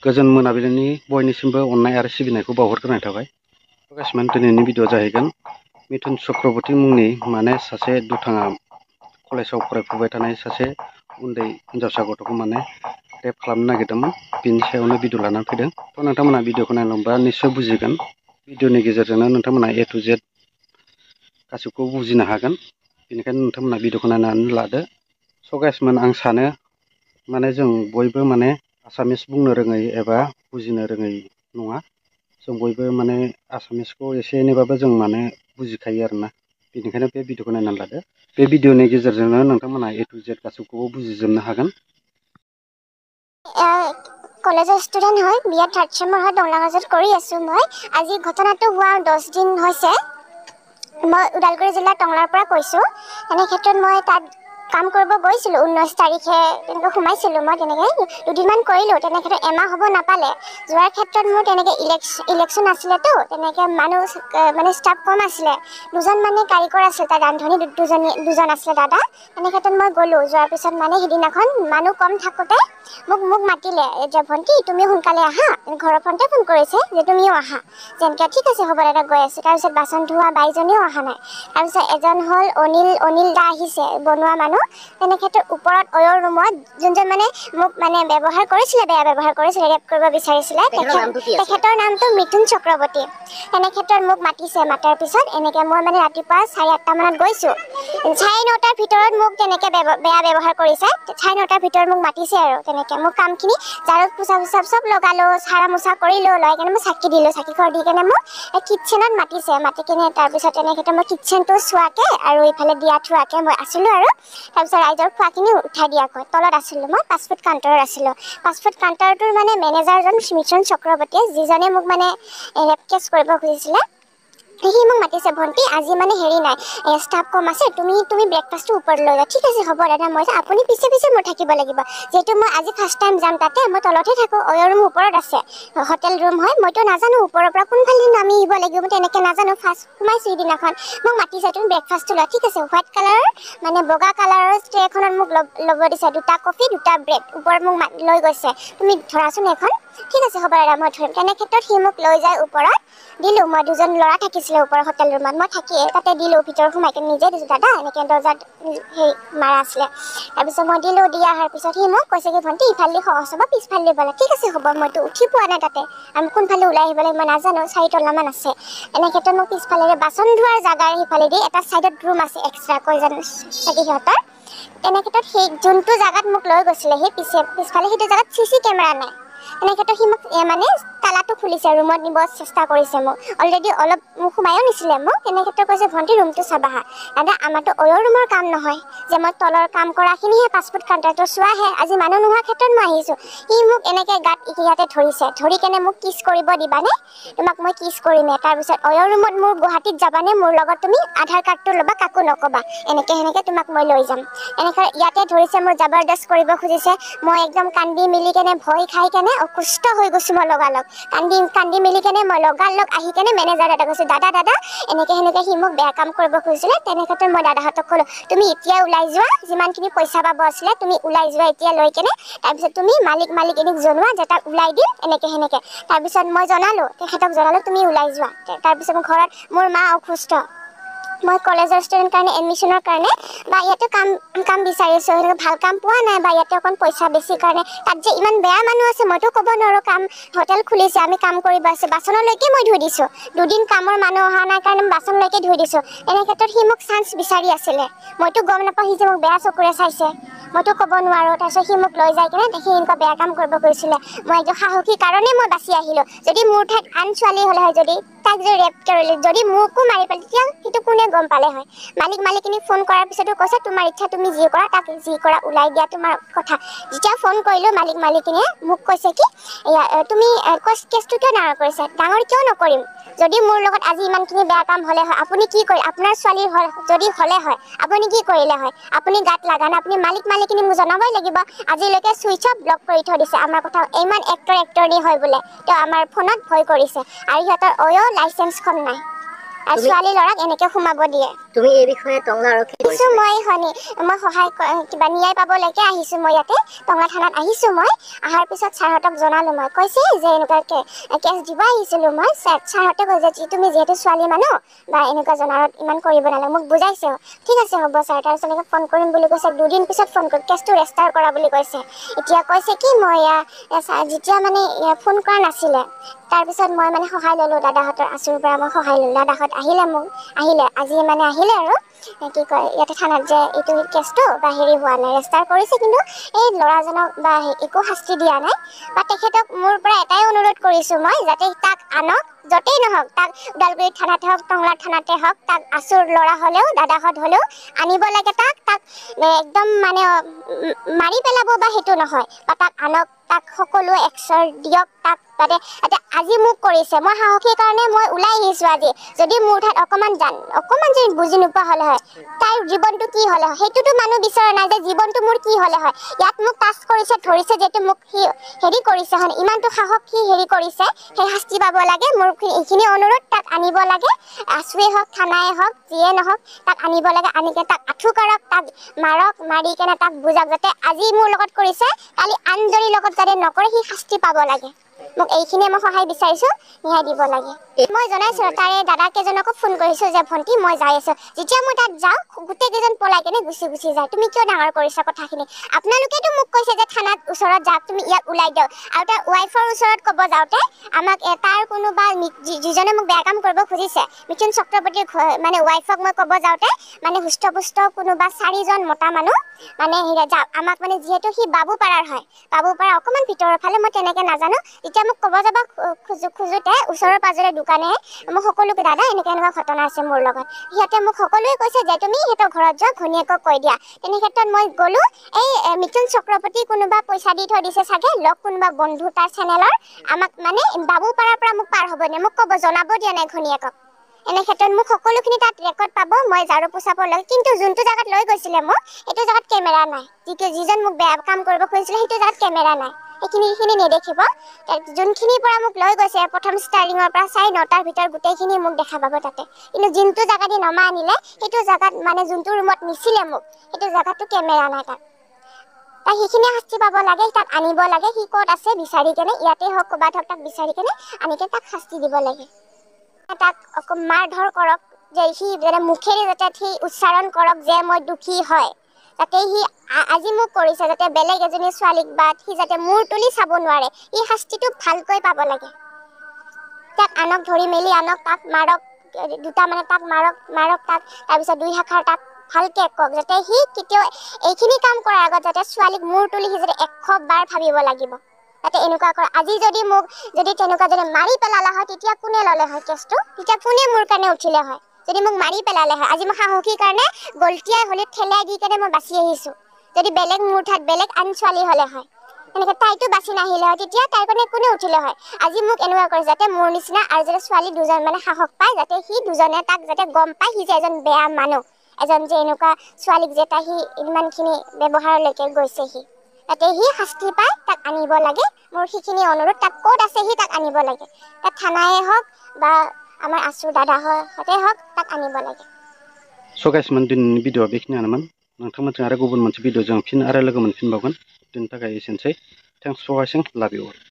गोजोन मोनाबिलिनि बयनिसिमबो अननाय आरो सिबिनायखौ बावहरग्रोनाय थाबाय। गासिमान दिनैनि भिडिअ जाहैगोन मिथुन चक्रवर्ती मुंनि माने सासे दुथाङा कलेजाव फरायफुबाय थानाय सासे उन्दै हिनजावसा गथ'खौ माने रेप खालामनो नागिरदोंमोन। बिनि सायावनो भिडिअ लानानै फैदों। थ' नोंथांमोना भिडिअखौ नायलांबा निस्सय बुजिगोन। भिडिअनि गेजेरजोंनो नोंथांमोना A to Z गासैखौबो बुजिनो हागोन। बेनिखायनो नोंथांमोना भिडिअखौ नायनानै लादो। स' गाइसमोन आं सानो माने जों बयबो माने आसामिस बुंनो रोङै एबा बुजिनो रोङै नङा। जों बयबो माने आसामिसखौ एसे एनैबाबो जों माने बुजिखायो आरोना। बेनिखायनो बे भिडिअखौ नायनानै लादो। बे भिडिअनि गेजेरजोंनो नोंथांमोना A to Z गासैखौबो बुजिजोबनो हागोन। কলেজৰ ষ্টুডেণ্ট হয়, বিয়া থাৰ্ড চেমৰ হয়, দংলাগজত কৰি আছোঁ মই। আজি ঘটনাটো হোৱা 10 দিন হৈছে। মই ওদালগুৰি জিলাৰ টংলাৰ পৰা কৈছোঁ। এনে ক্ষেত্ৰত মই তাত কাম কৰিব গৈছিলোঁ 19 তাৰিখে তেনেকৈ সোমাইছিলোঁ মই তেনেকৈ দুদিনমান কৰিলোঁ। তেনে ক্ষেত্ৰত এমাহ হ'ব নাপালে। যোৱাৰ ক্ষেত্ৰত মোৰ তেনেকৈ ইলেকশ্যন আছিলেতো তেনেকৈ মানুহ মানে ষ্টাফ কম আছিলে। দুজন মানে কাৰিকৰ আছিল, তাত ৰান্ধনি দুজন আছিলে দাদা। তেনে ক্ষেত্ৰত মই গ'লোঁ। যোৱাৰ পিছত মানে সিদিনাখন মানুহ কম থাকোঁতে মোক মাতিলে যে ভণ্টি তুমি সোনকালে আহা। ঘৰৰ ফোনতে ফোন কৰিছে যে তুমিও আহা। যেনেকৈ ঠিক আছে হ'ব দাদা গৈ আছোঁ। তাৰপিছত বাচন ধোৱা বাইজনীও অহা নাই। তাৰপিছত এজন হ'ল অনিল দা আহিছে বনোৱা মানুহ। তেনে ক্ষেত্ৰত ওপৰত অয়ৰ ৰুমত যোনজন মানে মোক মানে ব্যৱহাৰ কৰিছিলে, বেয়া ব্যৱহাৰ কৰিছিলে, ৰেপ কৰিব বিচাৰিছিলে, তেখেতৰ নামটো মিথুন চক্ৰৱৰ্তী। তেনে ক্ষেত্ৰত মোক মাতিছে। মাতাৰ পিছত এনেকৈ মই মানে ৰাতিপুৱা 8:30 মানত গৈছোঁ। 9:30 ভিতৰত মোক তেনেকৈ বেয়া ব্যৱহাৰ কৰিছে। 9:30 ভিতৰত মোক মাতিছে আৰু তেনেকৈ মোৰ কামখিনি ঝাৰু পোছা চব লগালোঁ, সাৰা মোচা কৰিলোঁ। লৈ কেনে মই চাকি দিলোঁ। চাকি খৰ দি কেনে মোক কিটচেনত মাতিছে। মাতি কিনে তাৰপিছত তেনেকৈ মই কিটচেনটো চোৱাকৈ আৰু ইফালে দিয়া থোৱাকৈ মই আছিলোঁ আৰু তাৰপিছত ৰাইজৰ খোৱাখিনি উঠাই দিয়াকৈ তলত আছিলোঁ। মই ফাষ্টফুড কাউণ্টাৰত আছিলোঁ। ফাষ্টফুড কাউণ্টাৰটোৰ মানে মেনেজাৰজন মিথুন চক্ৰৱৰ্তীয়ে, যিজনে মোক মানে ৰেপ কেছ কৰিব খুজিছিলে, সি মোক মাতিছে ভণ্টি আজি মানে হেৰি নাই, ষ্টাফ কম আছে, তুমি ব্ৰেকফাষ্টটো ওপৰত লৈ যোৱা। ঠিক আছে হ'ব দাদা মই আপুনি পিছে মোৰ থাকিব লাগিব। যিহেতু মই আজি ফাৰ্ষ্ট টাইম যাম তাতে, মই তলতহে থাকোঁ। অয়ৰ ৰুম ওপৰত আছে, হোটেল ৰুম হয়। মইতো নাজানো ওপৰৰ পৰা কোনফালে নামি আহিব লাগিব, তেনেকৈ নাজানো। ফাৰ্ষ্ট সোমাইছোঁ সিদিনাখন। মোক মাতিছে তুমি ব্ৰেকফাষ্টটো লোৱা। ঠিক আছে হোৱাইট কালাৰৰ মানে বগা কালাৰৰ ট্ৰে এখনত মোক ল'ব দিছে। 2টা কফি 2টা ব্ৰেড ওপৰত মোক লৈ গৈছে, তুমি ধৰাচোন এখন। ঠিক আছে হ'ব দাদা মই ধৰিম। তেনে ক্ষেত্ৰত সি মোক লৈ যায় ওপৰত দিলোঁ। মই দুজন ল'ৰা থাকিছিলে ওপৰৰ হোটেল ৰুমত, মই থাকিয়ে তাতে দিলোঁ। ভিতৰত সোমাই কিনে নিজে দিছোঁ দাদা এনেকৈ দৰ্জাত হেৰি মাৰা আছিলে। তাৰপিছত মই দিলোঁ। দি অহাৰ পিছত সি মোক কৈছে কি ভণ্টি ইফালে সহজ হ'ব, পিছফালে দিব লাগে। ঠিক আছে হ'ব। মইতো উঠি পোৱা নাই তাতে, আমি কোনফালে ওলাই আহিব লাগে মই নাজানো। 4 তলামান আছে। এনে ক্ষেত্ৰত মোক পিছফালেৰে বাচন ধোৱাৰ জাগাৰ সিফালেদি এটা ছাইডত ৰুম আছে এক্সট্ৰাকৈ চাগে সিহঁতৰ। তেনে ক্ষেত্ৰত সেই যোনটো জাগাত মোক লৈ গৈছিলে সেই পিছফালে সেইটো জাগাত CC কেমেৰা নাই। এনে ক্ষেত্ৰত সি মোক মানে তালাটো খুলিছে, ৰুমত নিব চেষ্টা কৰিছে। মোক অলৰেডি অলপ সোমায়ো নিছিলে মোক। তেনে ক্ষেত্ৰত কৈছে ভণ্টি ৰুমটো চাবা হা। দাদা আমাৰতো অয়ৰ ৰুমৰ কাম নহয় যে মই তলৰ কাম কৰাখিনিহে ফাষ্টফুড কাউণ্টাৰটো চোৱাহে। আজি মানুহ নোহোৱা ক্ষেত্ৰত মই আহিছোঁ। সি মোক এনেকৈ গাত ইয়াতে ধৰিছে, ধৰি কেনে মোক কিছ কৰিব দিবানে, তোমাক মই কিছ কৰিমে। তাৰপিছত অয়ৰ ৰুমত মোৰ গুৱাহাটীত যাবানে, মোৰ লগত তুমি আধাৰ কাৰ্ডটো ল'বা, কাকো নক'বা, সেনেকৈ তোমাক মই লৈ যাম। এনেকৈ ইয়াতে ধৰিছে, মোৰ জবৰদস্ত কৰিব খুজিছে। মই একদম কান্দি মেলি কেনে ভয় খাই কেনে অসুস্থ হৈ গৈছোঁ। মই লগালগ কান্দি মেলি কেনে মই লগালগ আহি কেনে মেনেজাৰ দাদা কৈছোঁ দাদা এনেকৈ সি মোক বেয়া কাম কৰিব খুজিছিলে। তেনে ক্ষেত্ৰত মই দাদাহঁতক ক'লোঁ তুমি এতিয়া ওলাই যোৱা, যিমানখিনি পইচা পাব আছিলে তুমি ওলাই যোৱা এতিয়া লৈ কেনে। তাৰপিছত তুমি মালিক জনোৱা যে তাক ওলাই দিম সেনেকৈ। তাৰপিছত মই জনালোঁ, তেখেতক জনালোঁ তুমি ওলাই যোৱা। তাৰপিছত মোৰ ঘৰত মোৰ মা অসুস্থ, মই কলেজৰ ষ্টুডেণ্ট কাৰণে এডমিশ্যনৰ কাৰণে বা ইয়াতে কাম বিচাৰিছোঁ, সেনেকৈ ভাল কাম পোৱা নাই বা ইয়াতে অকণ পইচা বেছি কাৰণে। তাত যে ইমান বেয়া মানুহ আছে মইতো ক'ব নোৱাৰোঁ। হোটেল খুলিছে, আমি কাম কৰিব আছে, বাচনলৈকে মই ধুই দিছোঁ। 2 দিন কামৰ মানুহ অহা নাই কাৰণে বাচনলৈকে ধুই দিছোঁ। এনে ক্ষেত্ৰত সি মোক চান্স বিচাৰি আছিলে। মইতো গম নাপাওঁ সি যে মোক বেয়া চকুৰে চাইছে, মইতো ক'ব নোৱাৰোঁ। তাৰপিছত সি মোক লৈ যাই কিনে সি এনেকুৱা বেয়া কাম কৰিব খুজিছিলে। মই এইটো সাহসী কাৰণে মই বাচি আহিলোঁ। যদি মোৰ ঠাইত আন ছোৱালী হ'লে হয়, যদি তাক যে ৰেপ কৰিলে, যদি মোকো মাৰি পেলাই তেতিয়া সেইটো কোনে গম পালে হয়। মালিকখিনিক ফোন কৰাৰ পিছতো কৈছে তোমাৰ ইচ্ছা, তুমি যি কৰা, তাক যি কৰা ওলাই দিয়া তোমাৰ কথা। যেতিয়া ফোন কৰিলোঁ মালিকখিনিয়ে মোক কৈছে কি তুমি কেছটো কিয় ডাঙৰ কৰিছা। ডাঙৰ কিয় নকৰিম, যদি মোৰ লগত আজি ইমানখিনি বেয়া কাম হ'লে হয় আপুনি কি কৰি, আপোনাৰ ছোৱালীৰ যদি হ'লে হয় আপুনি কি কৰিলে হয়। আপুনি গাত লাগা নাই, আপুনি মালিকখিনি মোক জনাবই লাগিব। আজিলৈকে চুইচ অফ ব্লক কৰি থৈ দিছে। আমাৰ কথা ইমান এক্টৰনি হয় বোলে, তেওঁ আমাৰ ফোনত ভয় কৰিছে। আৰু সিহঁতৰ লাইচেঞ্চখন নাই আৰু ছোৱালী ল'ৰাক এনেকৈ সোমাব দিয়ে। তুমি এই বিষয়ে টংলা আৰক্ষী আহিছোঁ মই সহায় কিবা ন্যায় পাবলৈকে আহিছোঁ মই ইয়াতে টংলা থানাত আহিছোঁ মই অহাৰ পিছত ছাৰহঁতক জনালোঁ মই কৈছে যে এনেকুৱাকৈ কেছ দিব আহিছিলোঁ মই ছাৰহঁতে কৈছে যে তুমি যিহেতু ছোৱালী মানুহ বা এনেকুৱা জনাৰত ইমান কৰিব নালাগে মোক বুজাইছে ঠিক আছে হ'ব ছাৰ তাৰপিছত এনেকৈ ফোন কৰিম বুলি কৈছে 2 দিন পিছত ফোন কৰি কেছটো ৰেজিষ্টাৰ কৰা বুলি কৈছে এতিয়া কৈছে কি মই যেতিয়া মানে ফোন কৰা নাছিলে তাৰপিছত মই মানে সহায় ল'লোঁ দাদাহঁতৰ আচুৰ পৰা মই সহায় ল'লোঁ দাদাহঁত আহিলে আজি মানে আহিলে আৰু কি কয় ইয়াতে থানাত যে এইটো কেছটো বা হোৱা নাই ৰেজিষ্টাৰ কৰিছে কিন্তু এই ল'ৰাজনক বা একো শাস্তি দিয়া নাই বা তেখেতক মোৰ পৰা এটাই অনুৰোধ কৰিছোঁ মই যাতে তাক আনক য'তেই নহওক তাক ওদালগুৰি থানাতে হওক টংলা থানাতে হওক তাক আচুৰ ল'ৰা হ'লেও দাদাহঁত হ'লেও আনিব লাগে তাক একদম মানে মাৰি পেলাব বা সেইটো নহয় বা তাক আনক তাক সকলোৱে এক্সৰ দিয়ক তাক যাতে আজি মোক কৰিছে মই সাহসীৰ কাৰণে মই ওলাই আহিছোঁ আজি যদি মোৰ ঠাইত অকণমান যদি বুজি নোপোৱা হ'লে হয় তাইৰ জীৱনটো কি হ'লে হয় সেইটোতো মানুহ বিচৰা নাই যে জীৱনটো মোৰ কি হ'লে হয় ইয়াত মোক টাচ কৰিছে ধৰিছে যিহেতু মোক সি হেৰি কৰিছে হয় ইমানটো সাহস সি হেৰি কৰিছে সেই শাস্তি পাব লাগে মোৰ এইখিনি অনুৰোধ তাক আনিব লাগে আচুৱে হওক থানাই হওক যিয়ে নহওক তাক আনিব লাগে আনিকে তাক আঁঠু কাৰক তাক মাৰক মাৰি কেনে তাক বুজাওক যাতে আজি মোৰ লগত কৰিছে কালি আনজনীৰ লগত যাতে নকৰে সি শাস্তি পাব লাগে মোক এইখিনিয়ে মই সহায় বিচাৰিছোঁ ন্যায় দিব লাগে মই জনাইছোঁ তাৰে দাদাকেইজনকো ফোন কৰিছোঁ যে ভণ্টি মই যাই আছোঁ যেতিয়া মই তাত যাওঁ গোটেইকেইজন পলাই কেনে গুচি যায় তুমি কিয় ডাঙৰ কৰিছা কথাখিনি আপোনালোকেতো মোক কৈছে যে থানাত ওচৰত যাওক তুমি ইয়াক ওলাই দিয়ক আৰু তাৰ ৱাইফৰ ওচৰত ক'ব যাওঁতে আমাক তাৰ কোনোবা যিজনে মোক বেয়া কাম কৰিব খুজিছে মিথুন চক্ৰৱৰ্তীৰ মানে ৱাইফক মই ক'ব যাওঁতে মানে হুষ্টপুষ্ট কোনোবা 4জন মতা মানুহ মানে আমাক মানে যিহেতু সি বাবুপাৰাৰ হয় বাবুপাৰা অকণমান ভিতৰৰ ফালে মই তেনেকৈ নাজানো যেতিয়া মোক ক'ব যাব খোজোতে ওচৰৰ পাজৰে দোকানে মোক সকলোকে দাদা এনেকুৱা ঘটনা আছে মোৰ লগত সিহঁতে মোক সকলোৱে কৈছে যে তুমি সিহঁতৰ ঘৰত যোৱা ঘনীয়েকক কৈ দিয়া তেনে ক্ষেত্ৰত মই গ'লোঁ এই মিথুন চক্ৰৱৰ্তী কোনোবা পইচা দি থৈ দিছে চাগে লগ কোনোবা বন্ধু তাৰ চেনেলৰ আমাক মানে বাবুপাৰাৰ পৰা মোক পাৰ হ'ব নে মোক ক'ব জনাব দিয়া নাই ঘনীয়েকক এনে ক্ষেত্ৰত মোক সকলোখিনি তাত ৰেকৰ্ড পাব মই ঝাৰু পোছাবৰ লৈ কিন্তু যোনটো জেগাত লৈ গৈছিলে মোক সেইটো জেগাত কেমেৰা নাই যিজন মোক বেয়া কাম কৰিব খুজিছিলে সেইটো জেগাত কেমেৰা নাই এইখিনি নেদেখিব যোনখিনিৰ পৰা মোক লৈ গৈছে প্ৰথম ষ্টাৰ্টিঙৰ পৰা 9টাৰ ভিতৰত গোটেইখিনি মোক দেখা পাব তাতে কিন্তু যোনটো জেগা দি নমা আনিলে সেইটো জেগাত মানে যোনটো ৰুমত নিছিলে মোক সেইটো জেগাতো কেমেৰা নাই তাত সেইখিনি শাস্তি পাব লাগে তাক আনিব লাগে সি ক'ত আছে বিচাৰি কেনে ইয়াতে হওক ক'ৰবাত হওক তাক বিচাৰি কেনে আনিকে তাক শাস্তি দিব লাগে তাক মাৰ ধৰ কৰক যে সি যাতে মুখেৰে যাতে সি উচ্চাৰণ কৰক যে মই দুখী হয় যাতে সি আজি মোক কৰিছে যাতে বেলেগ এজনী ছোৱালীক বা সি যাতে মূৰ তুলি চাব নোৱাৰে এই শাস্তিটো ভালকৈ পাব লাগে তাক আনক ধৰি মেলি আনক তাক মাৰক দুটা মানে তাক মাৰক তাক তাৰপিছত 2 শাখাৰ তাক ভালকৈ কওক যাতে সি কেতিয়াও এইখিনি কাম কৰাৰ আগত যাতে ছোৱালীক মূৰ তুলি সি যাতে 100 বাৰ ভাবিব লাগিব যাতে এনেকুৱা কৰে আজি যদি মোক যদি তেনেকুৱা যদি মাৰি পেলালা হয় তেতিয়া কোনে ল'লে হয় কেছটো তেতিয়া কোনে মোৰ কাৰণে উঠিলে হয় যদি মোক মাৰি পেলালে হয় আজি মই সাহসীৰ কাৰণে গলটিয়াই হ'লে ঠেলাই দি কেনে মই বাচি আহিছোঁ যদি বেলেগ মোৰ ঠাইত বেলেগ আন ছোৱালী হ'লে হয় এনেকৈ তাইতো বাচি নাহিলে হয় তেতিয়া তাইৰ কাৰণে কোনে উঠিলে হয় আজি মোক এনেকুৱা কৰে যাতে মোৰ নিচিনা আৰু যাতে ছোৱালী 2জন মানে সাহস পায় যাতে সি 2জনে তাক যাতে গম পায় সি যে এজন বেয়া মানুহ এজন যে এনেকুৱা ছোৱালীক যে তাই সি ইমানখিনি ব্যৱহাৰলৈকে গৈছে সি যাতে সি শাস্তি পায় তাক আনিব লাগে মোৰ সেইখিনি অনুৰোধ তাক ক'ত আছে সি তাক আনিব লাগে তাক থানায়ে হওক বা আমার আচুর দাদা হতে হক তাক আনিব লাগে So guys man दिनैनि भिडिअआ बेखिनियानोमोन नोंथांमोनजों आरो गुबुन मोनसे भिडिअजों फिन आरो लोगो मोनफिनबावगोन दिनैनि थाखाय एसेनोसै थेंक्स फर वाचिं लाभ इउ